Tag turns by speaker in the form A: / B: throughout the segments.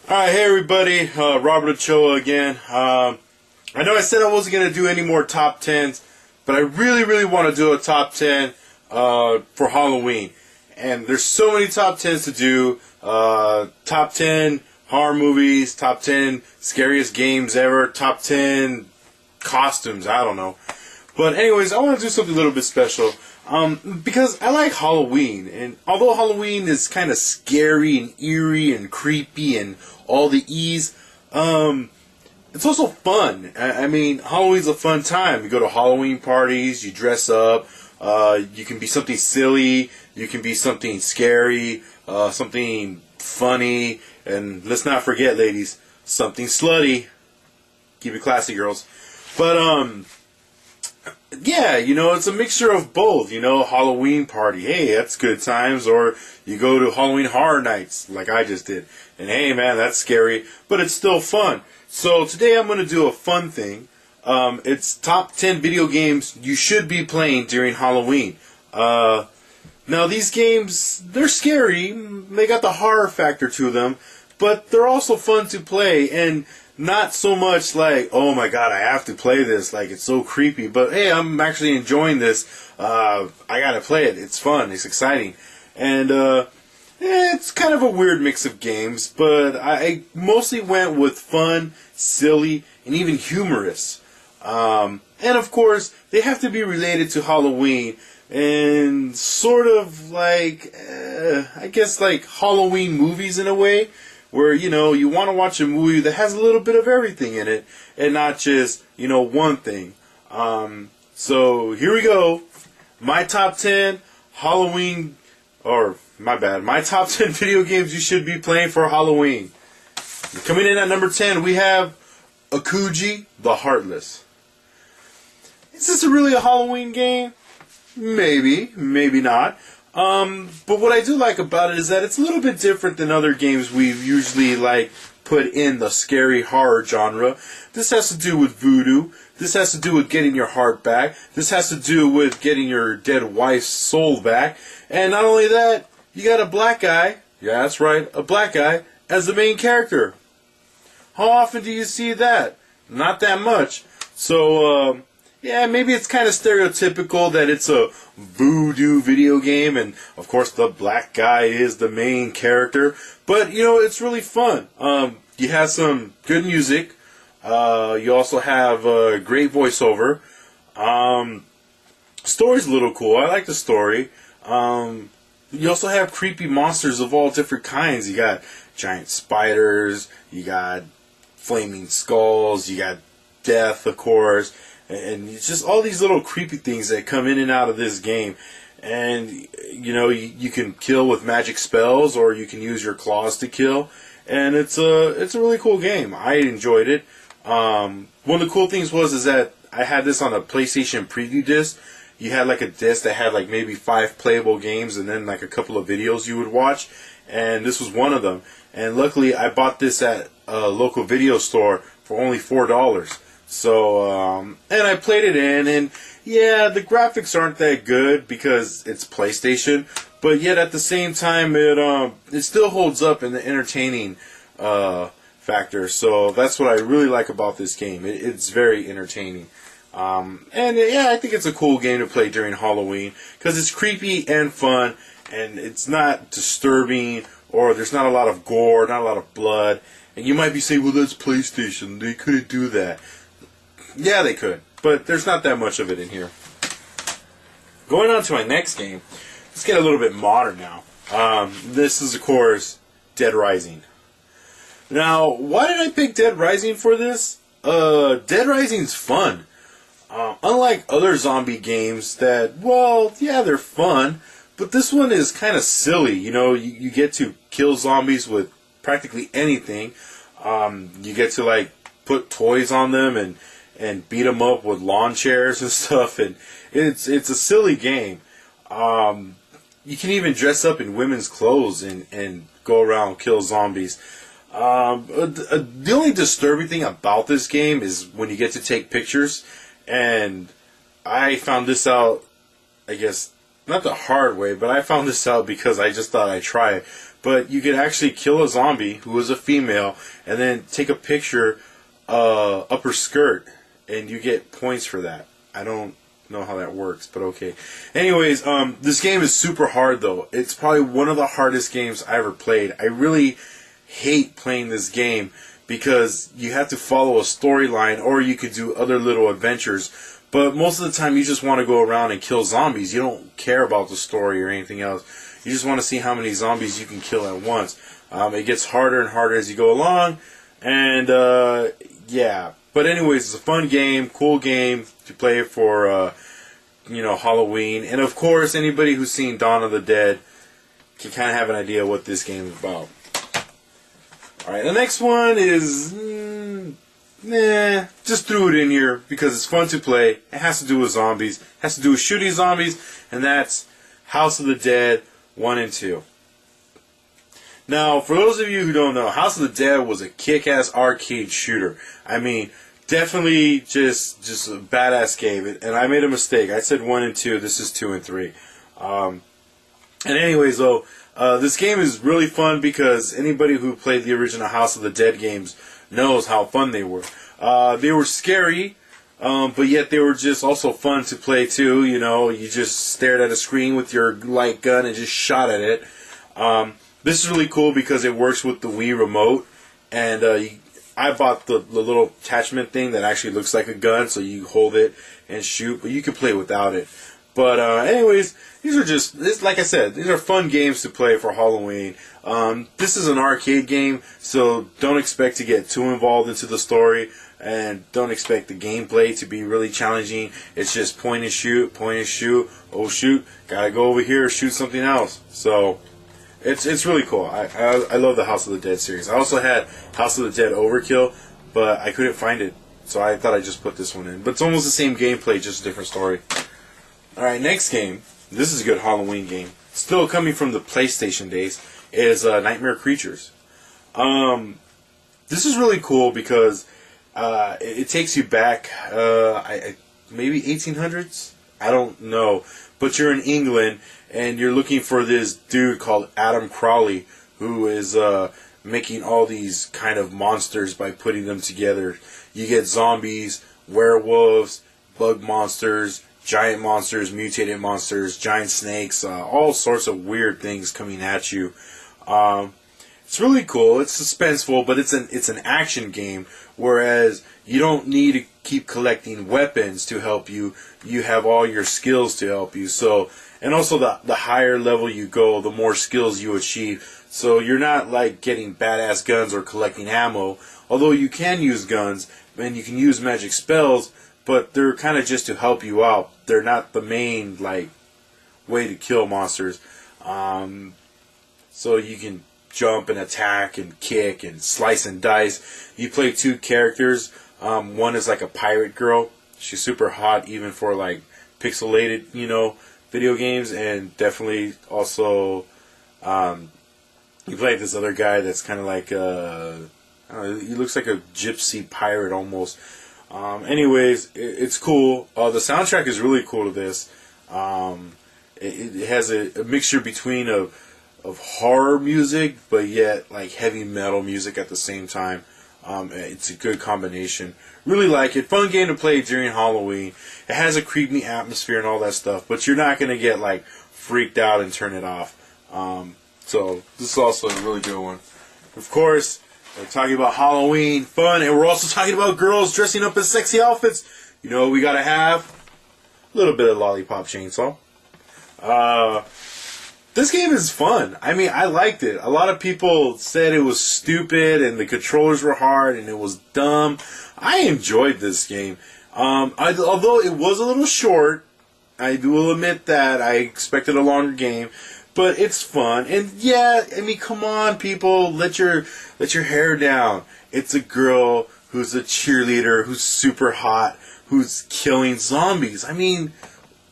A: Alright, hey everybody, Robert Ochoa again. I know I said I wasn't going to do any more top 10s, but I really want to do a top 10 for Halloween. And there's so many top 10s to do. Top 10 horror movies, top 10 scariest games ever, top 10 costumes, I don't know. But anyways, I want to do something a little bit special. Because I like Halloween, and although Halloween is kind of scary and eerie and creepy and all the E's, it's also fun. I mean, Halloween's a fun time. You go to Halloween parties, you dress up, you can be something silly, you can be something scary, something funny, and let's not forget, ladies, something slutty. Keep it classy, girls. But, yeah, you know, it's a mixture of both, you know, Halloween party, hey, that's good times, or you go to Halloween Horror Nights, like I just did, and hey, man, that's scary, but it's still fun. So today I'm going to do a fun thing. It's top 10 video games you should be playing during Halloween. Now, these games, they're scary, they got the horror factor to them, but they're also fun to play, and not so much like, oh my god, I have to play this, like it's so creepy, but hey, I'm actually enjoying this, I gotta play it, it's fun, it's exciting, and it's kind of a weird mix of games, but I mostly went with fun, silly, and even humorous, and of course, they have to be related to Halloween, and sort of like, I guess like Halloween movies in a way, where, you know, you want to watch a movie that has a little bit of everything in it, and not just, you know, one thing. So, here we go. My top 10 Halloween, or, my bad, my top 10 video games you should be playing for Halloween. Coming in at number 10, we have Akuji the Heartless. Is this really a Halloween game? Maybe, maybe not. But what I do like about it is that it's a little bit different than other games we've usually like put in the scary horror genre. This has to do with voodoo. This has to do with getting your heart back. This has to do with getting your dead wife's soul back. And not only that, you got a black guy, yeah, that's right, a black guy, as the main character. How often do you see that? Not that much. So, yeah, maybe it's kind of stereotypical that it's a voodoo video game, and of course the black guy is the main character, but you know, it's really fun. You have some good music, you also have a great voiceover, story's a little cool, I like the story. You also have creepy monsters of all different kinds. You got giant spiders, you got flaming skulls, you got death, of course, and it's just all these little creepy things that come in and out of this game. And, you know, you can kill with magic spells, or you can use your claws to kill. And it's a really cool game. I enjoyed it. One of the cool things is that I had this on a PlayStation preview disc. You had like a disc that had like maybe 5 playable games and then like a couple of videos you would watch. And this was one of them. And luckily I bought this at a local video store for only $4. So, and I played it in, and yeah, the graphics aren't that good because it's PlayStation, but yet at the same time, it still holds up in the entertaining, factor, so that's what I really like about this game. It's very entertaining. And yeah, I think it's a cool game to play during Halloween, because it's creepy and fun, and it's not disturbing, or there's not a lot of gore, not a lot of blood, and you might be saying, well, that's PlayStation, they couldn't do that. Yeah, they could, but there's not that much of it in here. Going on to my next game, let's get a little bit modern now. This is, of course, Dead Rising. Now, why did I pick Dead Rising for this? Dead Rising's fun. Unlike other zombie games that, well, yeah, they're fun, but this one is kind of silly. You know, you get to kill zombies with practically anything. You get to, like, put toys on them and beat them up with lawn chairs and stuff, and it's a silly game. You can even dress up in women's clothes and go around and kill zombies. The only disturbing thing about this game is when you get to take pictures, and I found this out, I guess, not the hard way, but I found this out because I just thought I'd try it. but you could actually kill a zombie who was a female and then take a picture up her skirt, and you get points for that. I don't know how that works, but okay. Anyways, this game is super hard though. It's probably one of the hardest games I ever played. I really hate playing this game because you have to follow a storyline, or you could do other little adventures. But most of the time you just want to go around and kill zombies. You don't care about the story or anything else. You just want to see how many zombies you can kill at once. It gets harder and harder as you go along. And, yeah. But anyways, it's a fun game, cool game to play for, Halloween. And of course, anybody who's seen Dawn of the Dead can kind of have an idea what this game is about. Alright, the next one is... just threw it in here because it's fun to play. It has to do with zombies. It has to do with shooting zombies. And that's House of the Dead 1 and 2. Now, for those of you who don't know, House of the Dead was a kick-ass arcade shooter. I mean, definitely just a badass game. And I made a mistake. I said 1 and 2. This is 2 and 3. And anyways, though, this game is really fun because anybody who played the original House of the Dead games knows how fun they were. They were scary, but yet they were just also fun to play too. You know, you just stared at a screen with your light gun and just shot at it. This is really cool because it works with the Wii remote, and I bought the little attachment thing that actually looks like a gun, so you hold it and shoot, but you can play without it. But anyways, these are just, like I said, these are fun games to play for Halloween. This is an arcade game, so don't expect to get too involved into the story, and don't expect the gameplay to be really challenging. It's just point and shoot, oh shoot, gotta go over here, shoot something else. So it's really cool. I love the House of the Dead series. I also had House of the Dead Overkill, but I couldn't find it, so I thought I'd just put this one in. But it's almost the same gameplay, just a different story. Alright, next game. This is a good Halloween game. Still coming from the PlayStation days, is Nightmare Creatures. This is really cool because it takes you back, maybe 1800s? I don't know. But you're in England, and you're looking for this dude called Adam Crowley, who is making all these kind of monsters by putting them together. You get zombies, werewolves, bug monsters, giant monsters, mutated monsters, giant snakes, all sorts of weird things coming at you. It's really cool. It's suspenseful, but it's an action game. Whereas you don't need to keep collecting weapons to help you. You have all your skills to help you. So, and also the higher level you go, the more skills you achieve. So you're not like getting badass guns or collecting ammo. Although you can use guns and you can use magic spells, but they're kind of just to help you out. They're not the main like way to kill monsters. So you can jump and attack and kick and slice and dice. You play two characters. One is like a pirate girl. She's super hot even for like pixelated, video games. And definitely also you play this other guy that's kind of like I don't know, he looks like a gypsy pirate almost. Anyways, it's cool. The soundtrack is really cool to this. It has a mixture between of horror music, but yet like heavy metal music at the same time. It's a good combination. Really like it. Fun game to play during Halloween. It has a creepy atmosphere and all that stuff, but you're not going to get like freaked out and turn it off. So this is also a really good one. Of course, we're talking about Halloween, fun, and we're also talking about girls dressing up in sexy outfits. You know what we gotta have? A little bit of Lollipop Chainsaw. This game is fun. I mean, I liked it. A lot of people said it was stupid and the controllers were hard and it was dumb. I enjoyed this game. Although it was a little short, I will admit that. I expected a longer game. But it's fun. And yeah, I mean, come on, people. Let your hair down. It's a girl who's a cheerleader, who's super hot, who's killing zombies. I mean,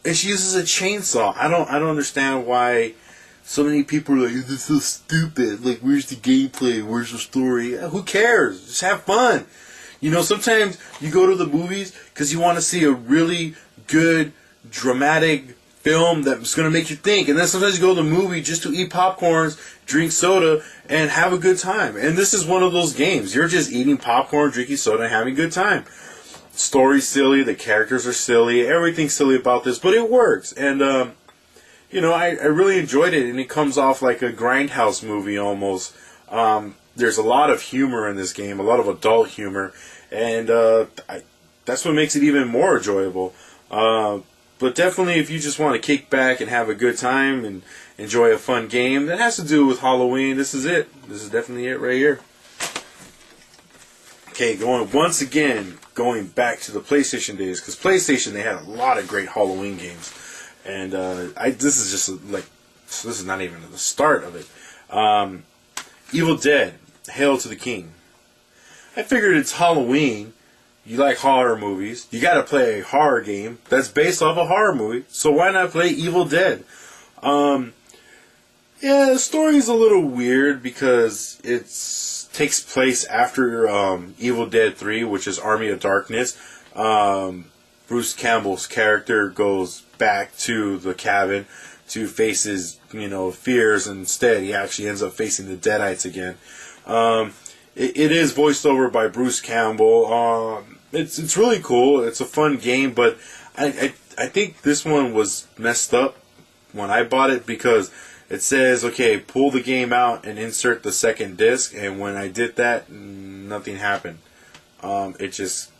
A: and she uses a chainsaw. I don't understand why so many people are like, this is so stupid. Like, where's the gameplay? Where's the story? Who cares? Just have fun. Sometimes you go to the movies because you want to see a really good, dramatic film that's going to make you think. And then sometimes you go to the movie just to eat popcorns drink soda, and have a good time. And this is one of those games. You're just eating popcorn, drinking soda, and having a good time. Story's silly, the characters are silly, everything's silly about this, but it works. And, I really enjoyed it, and it comes off like a Grindhouse movie almost. There's a lot of humor in this game, a lot of adult humor, and that's what makes it even more enjoyable. But definitely, if you just want to kick back and have a good time and enjoy a fun game that has to do with Halloween, this is it. This is definitely it right here. Okay, going back to the PlayStation days, because PlayStation, they had a lot of great Halloween games, and this is not even the start of it. Evil Dead, Hail to the King. I figured it's Halloween. You like horror movies. You gotta play a horror game that's based off a horror movie. So why not play Evil Dead? Yeah, the story's a little weird because it takes place after Evil Dead 3, which is Army of Darkness. Bruce Campbell's character goes back to the cabin to face his, fears, and instead he actually ends up facing the Deadites again. It is voiced over by Bruce Campbell. It's really cool. It's a fun game, but I think this one was messed up when I bought it because it says, okay, pull the game out and insert the second disc, and when I did that, nothing happened. It just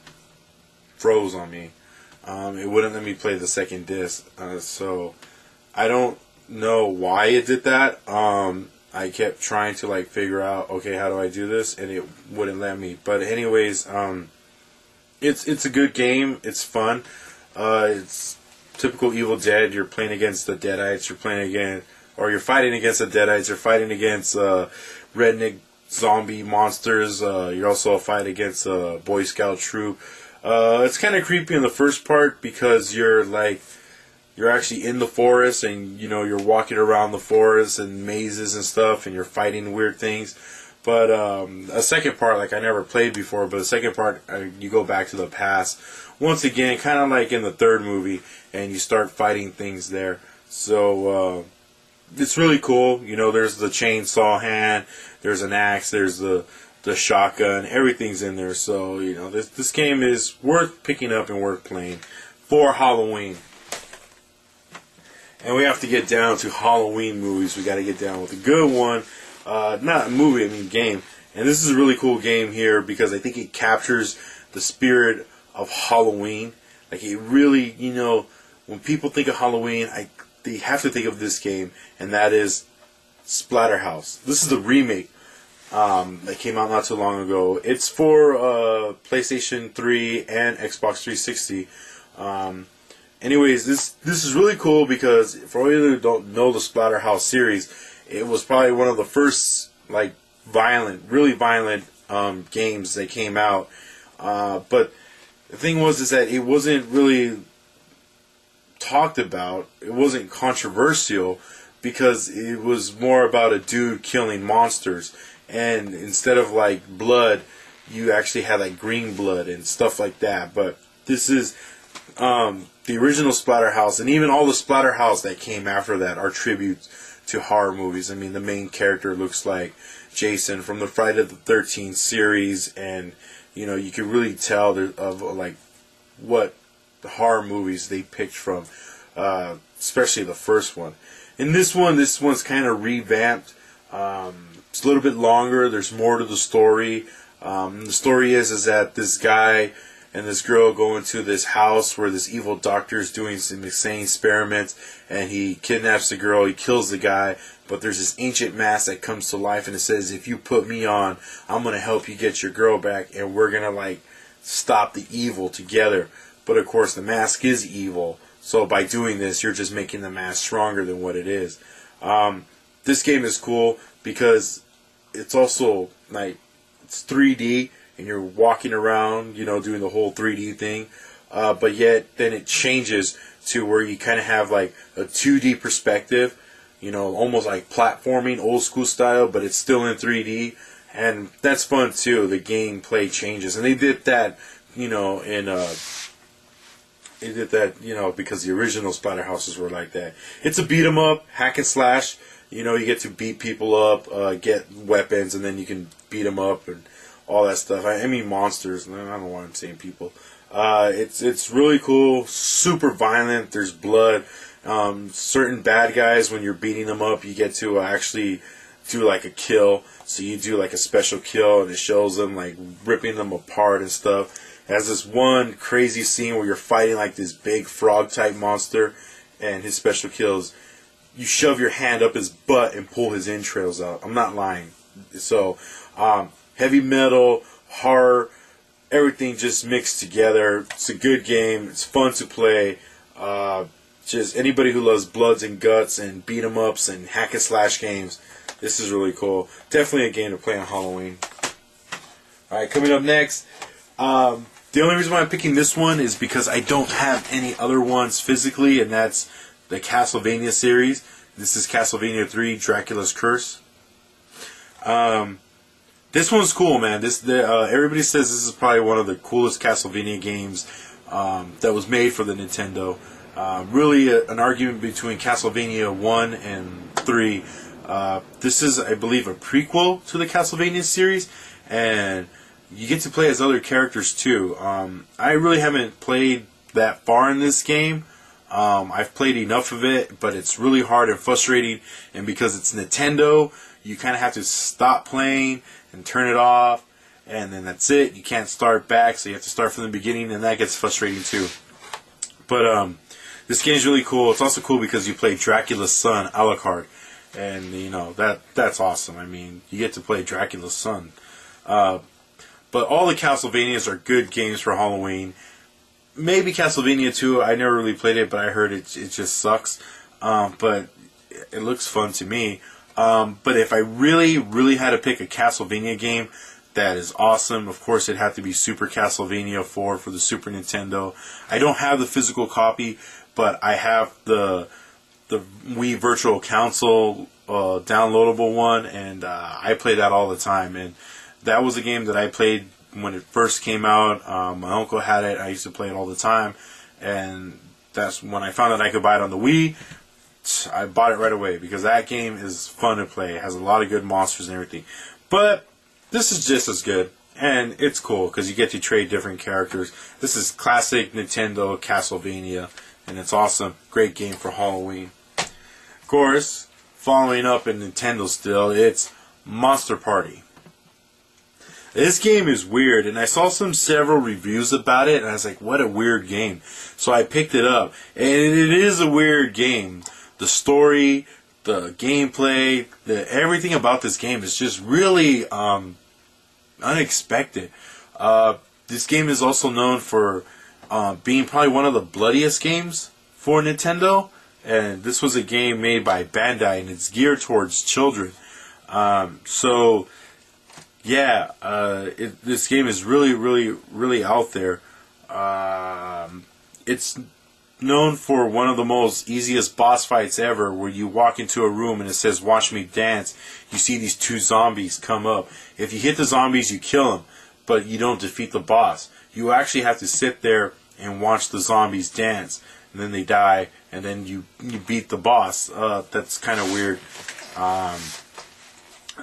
A: froze on me. It wouldn't let me play the second disc, so I don't know why it did that. I kept trying to figure out, okay, how do I do this, and it wouldn't let me. But anyways, it's a good game. It's fun. It's typical Evil Dead. You're playing against the Deadites. You're fighting against the Deadites. You're fighting against redneck zombie monsters. You're also fighting against a Boy Scout troop. It's kind of creepy in the first part because you're actually in the forest, and you're walking around the forest and mazes and stuff, and you're fighting weird things. But a second part, I never played before, but the second part, you go back to the past once again, kind of like in the third movie, and you start fighting things there. So it's really cool. There's the chainsaw hand, there's an axe, there's the shotgun, everything's in there. So this game is worth picking up and worth playing for Halloween. And we have to get down to Halloween movies. We got to get down with a good one. Not a movie, I mean game. And this is a really cool game here because I think it captures the spirit of Halloween. It really, when people think of Halloween, they have to think of this game, and that is Splatterhouse. This is the remake that came out not too long ago. It's for PlayStation 3 and Xbox 360. Anyways, this is really cool because for all you who don't know the Splatterhouse series, it was probably one of the first really violent games that came out. But the thing is that it wasn't really talked about. It wasn't controversial because it was more about a dude killing monsters, and instead of blood, you actually had green blood and stuff like that. But this is the original Splatterhouse, and even all the Splatterhouse that came after that are tributes to horror movies. I mean, the main character looks like Jason from the Friday the 13th series, and you can really tell of what the horror movies they picked from, especially the first one. In this one's kind of revamped. It's a little bit longer. There's more to the story. The story is that this guy and this girl go into this house where this evil doctor is doing some insane experiments, and he kidnaps the girl, he kills the guy, but there's this ancient mask that comes to life, and it says, if you put me on, I'm going to help you get your girl back, and we're going to stop the evil together. But of course the mask is evil, so by doing this, you're just making the mask stronger than what it is. This game is cool because it's also it's 3D, and you're walking around, doing the whole 3D thing, but yet then it changes to where you kind of have a 2D perspective, almost like platforming, old school style, but it's still in 3D, and that's fun too. The gameplay changes, and they did that, because the original Splatterhouses were like that. It's a beat 'em up, hack and slash. You know, you get to beat people up, get weapons, and then you can beat them up and all that stuff. I mean monsters. I don't know why I'm saying people. It's really cool. Super violent. There's blood. Certain bad guys, when you're beating them up, you get to actually do like a kill. So you do like a special kill, and it shows them like ripping them apart and stuff. It has this one crazy scene where you're fighting like this big frog type monster, and his special kills, you shove your hand up his butt and pull his entrails out. I'm not lying. So heavy metal, horror, everything just mixed together. It's a good game. It's fun to play. Just anybody who loves bloods and guts and beat 'em ups and hack and slash games, this is really cool. Definitely a game to play on Halloween. Alright, coming up next. The only reason why I'm picking this one is because I don't have any other ones physically, and that's the Castlevania series. This is Castlevania 3, Dracula's Curse. This one's cool, man. Everybody says this is probably one of the coolest Castlevania games that was made for the Nintendo. Really an argument between Castlevania 1 and 3. This is, I believe, a prequel to the Castlevania series, and you get to play as other characters too. I really haven't played that far in this game. I've played enough of it, but it's really hard and frustrating, and because it's Nintendo, you kind of have to stop playing and turn it off, and then that's it. You can't start back, so you have to start from the beginning, and that gets frustrating too. But this game's really cool. It's also cool because you play Dracula's son, Alucard, and you know that's awesome. I mean, you get to play Dracula's son. But all the Castlevanias are good games for Halloween. Maybe Castlevania 2, I never really played it, but I heard it just sucks. But it looks fun to me. But if I really, really had to pick a Castlevania game that is awesome, of course it'd have to be Super Castlevania 4 for the Super Nintendo. I don't have the physical copy, but I have the Wii Virtual Console downloadable one, and I play that all the time. And that was a game that I played when it first came out. My uncle had it. I used to play it all the time, and that's when I found out I could buy it on the Wii. I bought it right away because that game is fun to play. It has a lot of good monsters and everything. But this is just as good, and it's cool because you get to trade different characters. This is classic Nintendo Castlevania, and it's awesome. Great game for Halloween. Of course, following up in Nintendo still, it's Monster Party. This game is weird, and I saw several reviews about it, and I was like, what a weird game. So I picked it up, and it is a weird game. The story, the gameplay, everything about this game is just really unexpected. This game is also known for being probably one of the bloodiest games for Nintendo, and this was a game made by Bandai, and it's geared towards children. Yeah, this game is really, really, really out there. It's known for one of the most easiest boss fights ever, where you walk into a room and it says, "Watch me dance." You see these two zombies come up. If you hit the zombies, you kill them, but you don't defeat the boss. You actually have to sit there and watch the zombies dance, and then they die, and then you beat the boss. That's kind of weird.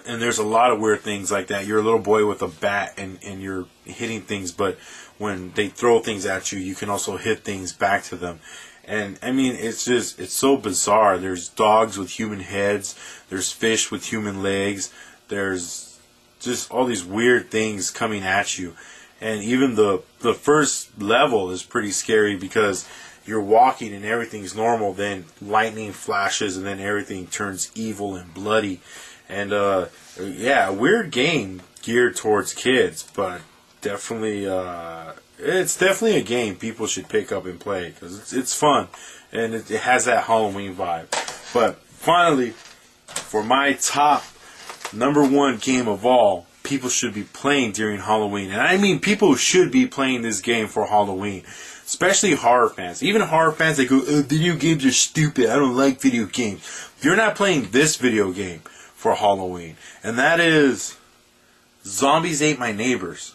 A: And there's a lot of weird things like that. You're a little boy with a bat, and you're hitting things, but when they throw things at you, you can also hit things back to them. And I mean, it's so bizarre. There's dogs with human heads. There's fish with human legs. There's just all these weird things coming at you. And even the first level is pretty scary because you're walking and everything's normal. Then lightning flashes and then everything turns evil and bloody. And yeah, a weird game geared towards kids, but definitely it's definitely a game people should pick up and play because it's fun and it has that Halloween vibe. But finally, for my top #1 game of all, people should be playing during Halloween, and I mean people should be playing this game for Halloween, especially horror fans. Even horror fans, they go, video games are stupid, I don't like video games. You're not playing this video game for Halloween, and that is Zombies Ate My Neighbors.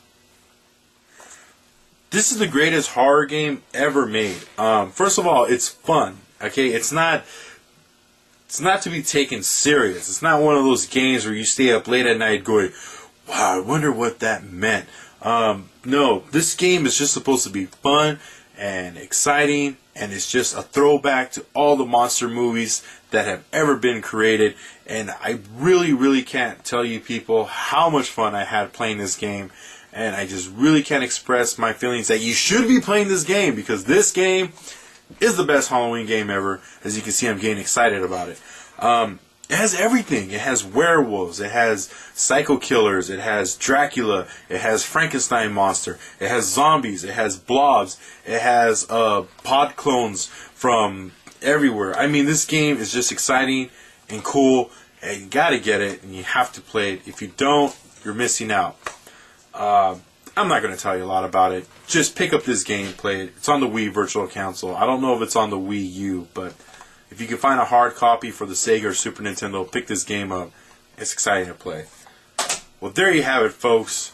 A: This is the greatest horror game ever made. First of all, it's fun. Okay, it's not it's not to be taken serious. It's not one of those games where you stay up late at night going, wow, I wonder what that meant. No, this game is just supposed to be fun and exciting, and it's just a throwback to all the monster movies that have ever been created. And I really, really can't tell you people how much fun I had playing this game. And I just really can't express my feelings that you should be playing this game, because this game is the best Halloween game ever. As you can see, I'm getting excited about it. It has everything. It has werewolves. It has psycho killers. It has Dracula. It has Frankenstein monster. It has zombies. It has blobs. It has pod clones from everywhere. I mean, this game is just exciting and cool, and you gotta get it, and you have to play it. If you don't, you're missing out. I'm not going to tell you a lot about it. Just pick up this game, play it. It's on the Wii Virtual Console. I don't know if it's on the Wii U, but if you can find a hard copy for the Sega or Super Nintendo, pick this game up. It's exciting to play. Well, there you have it, folks.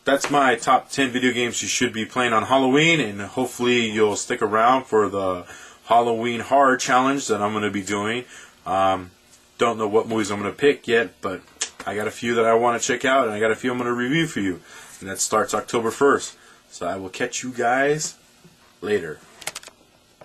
A: That's my top 10 video games you should be playing on Halloween, and hopefully you'll stick around for the Halloween Horror Challenge that I'm going to be doing. Don't know what movies I'm going to pick yet, but I got a few that I want to check out, and I got a few I'm going to review for you. And that starts October 1st. So I will catch you guys later.